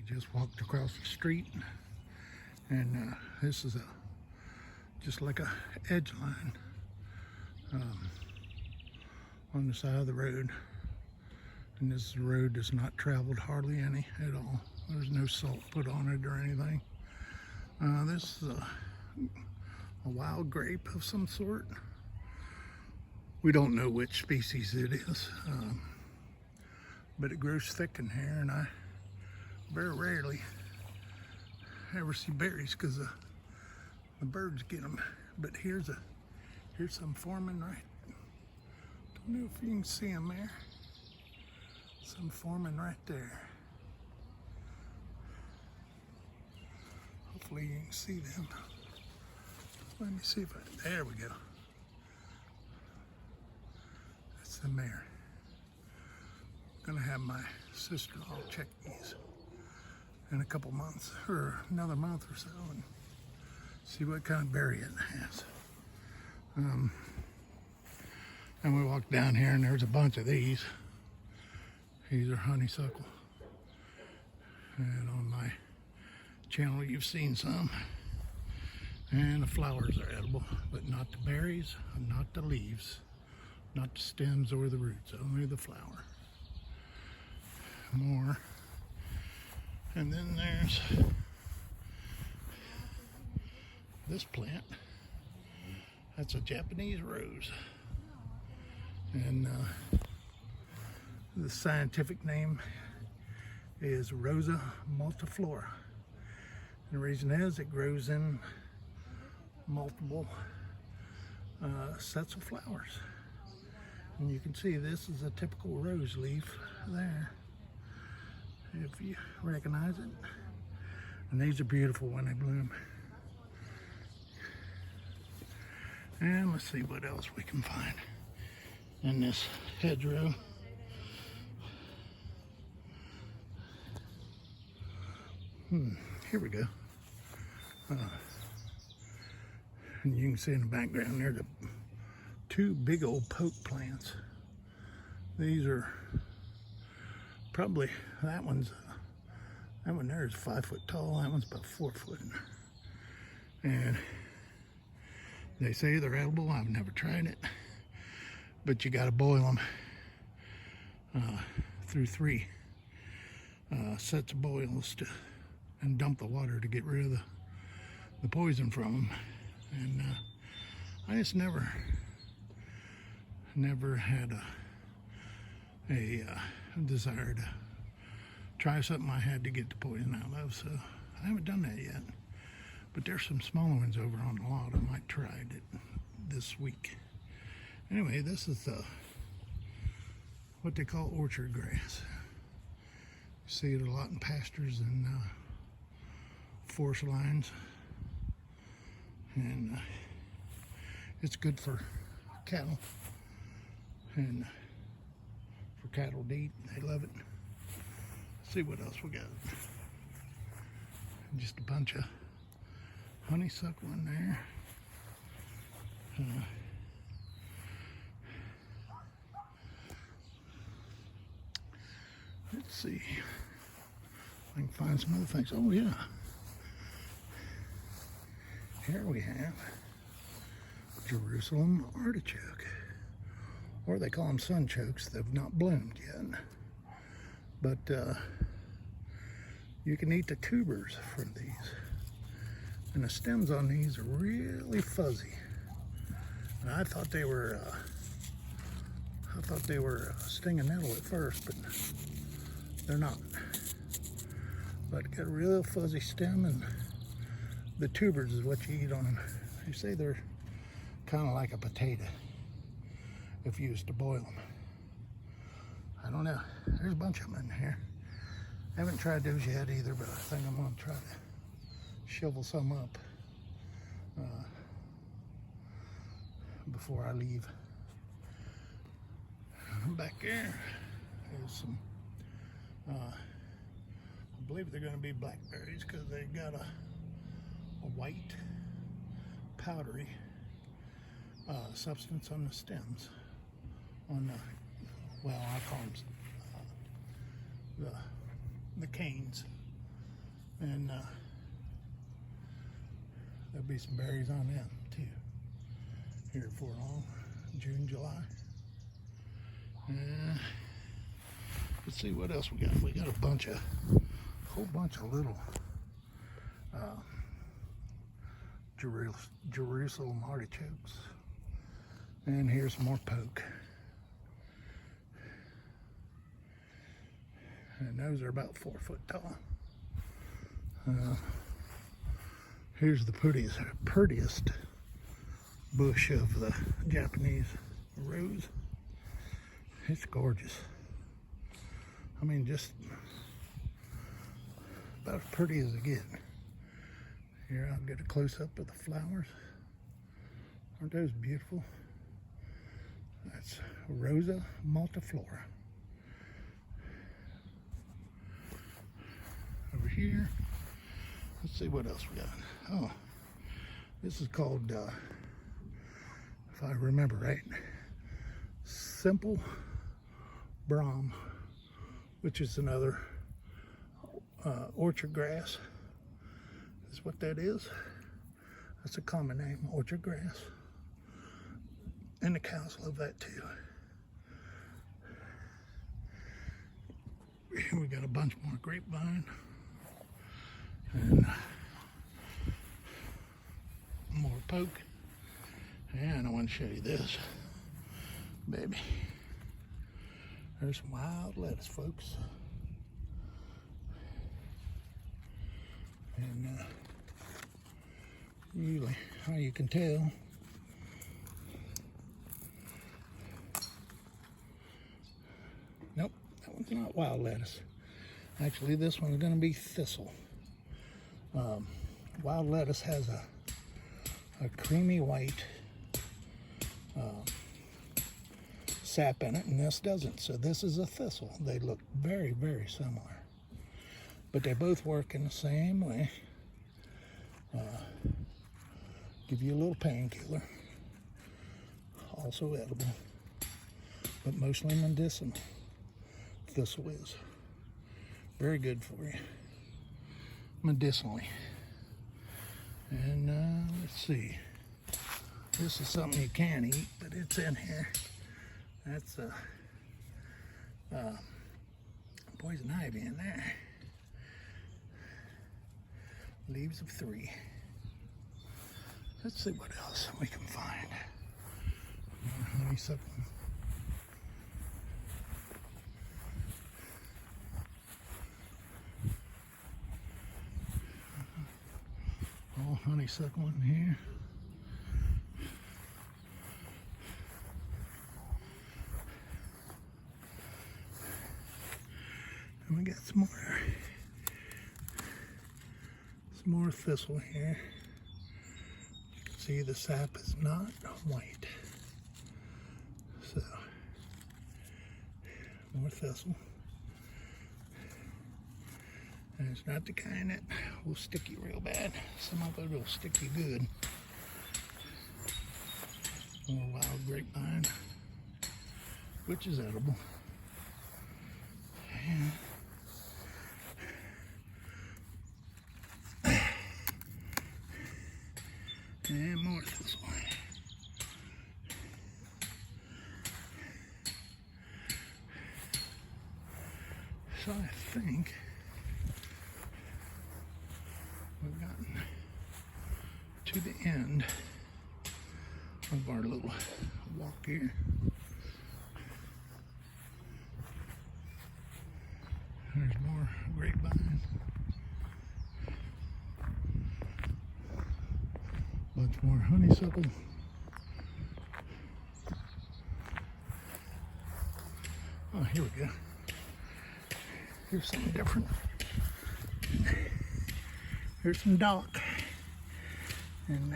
just walked across the street, and this is just like a edge line on the side of the road. And this road is not traveled hardly any at all. There's no salt put on it or anything. This is a wild grape of some sort. We don't know which species it is, but it grows thick in here, and I very rarely ever see berries because the birds get them. But here's some forming right. Don't know if you can see them there. Some forming right there. Hopefully you can see them. Let me see if there we go. That's them there. I'm gonna have my sister-in-law check these in a couple months, or another month or so, and see what kind of berry it has. And we walked down here and there's a bunch of these. These are honeysuckle. And on my channel you've seen some. And the flowers are edible, but not the berries, not the leaves, not the stems or the roots, only the flower. More. And then there's this plant. That's a Japanese rose. And the scientific name is Rosa Multiflora. And the reason is it grows in multiple sets of flowers. And you can see this is a typical rose leaf there, if you recognize it. And these are beautiful when they bloom. And let's see what else we can find in this hedgerow. Here we go. And you can see in the background there the two big old poke plants. These are probably, that one there is 5 foot tall, that one's about 4 foot. And they say they're edible. I've never tried it, but you gotta boil them through 3 sets of boils and dump the water to get rid of the poison from them. And I just never had a desire to try something I had to get the poison out of, so I haven't done that yet. But there's some smaller ones over on the lot. I might try it this week. Anyway, this is what they call orchard grass. You see it a lot in pastures and forest lines. And it's good for cattle and for cattle to eat. They love it. Let's see what else we got. Just a bunch of honeysuckle in there. Let's see if I can find some other things. Oh yeah. Here we have Jerusalem artichoke, or they call them sunchokes. They've not bloomed yet, but you can eat the tubers from these, and the stems on these are really fuzzy. And I thought they were stinging nettle at first, but they're not. But got a real fuzzy stem, and the tubers is what you eat on them. You say they're kind of like a potato if you used to boil them. I don't know. There's a bunch of them in here. I haven't tried those yet either, but I think I'm going to try to shovel some up before I leave. Back there is some, I believe they're going to be blackberries because they've got a white powdery substance on the stems, on the, well, I call them the canes And there'll be some berries on them too here before long, June, July. Let's see what else we got. We got a whole bunch of little Jerusalem artichokes. And here's some more poke. And those are about 4 foot tall. Here's the prettiest bush of the Japanese rose. It's gorgeous. I mean, just about as pretty as it gets. Here, I'll get a close-up of the flowers. Aren't those beautiful? That's Rosa Multiflora. Over here, let's see what else we got. Oh, this is called, if I remember right, Simple Brahm, which is another orchard grass. Is what that is. That's a common name, orchard grass. And the cows love that too. Here we got a bunch more grapevine. And more poke. And I want to show you this, baby. There's some wild lettuce, folks. And usually, how you can tell, nope, that one's not wild lettuce. Actually, this one's going to be thistle. Wild lettuce has a creamy white sap in it, and this doesn't. So this is a thistle. They look very, very similar. But they both work in the same way. Give you a little painkiller. Also edible. But mostly medicinal. Thistle is. Very good for you. Medicinally. And let's see. This is something you can't eat, but it's in here. That's poison ivy in there. Leaves of 3. Let's see what else we can find. More honeysuckle. All honeysuckle in here. And we got some more thistle here. You can see the sap is not white. So, more thistle. And it's not the kind that will stick you real bad. Some of it will stick you good. More wild grapevine, which is edible. And more thistle. So I think we've gotten to the end of our little walk here. There's more grapevine. Bunch more honeysuckle. Oh, here we go. Here's something different. Here's some dock. And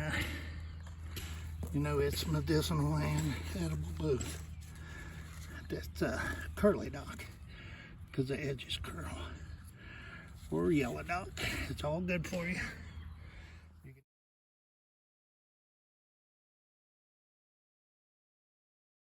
you know, it's medicinal and edible both. That's curly dock, because the edges curl. Or yellow dock. It's all good for you.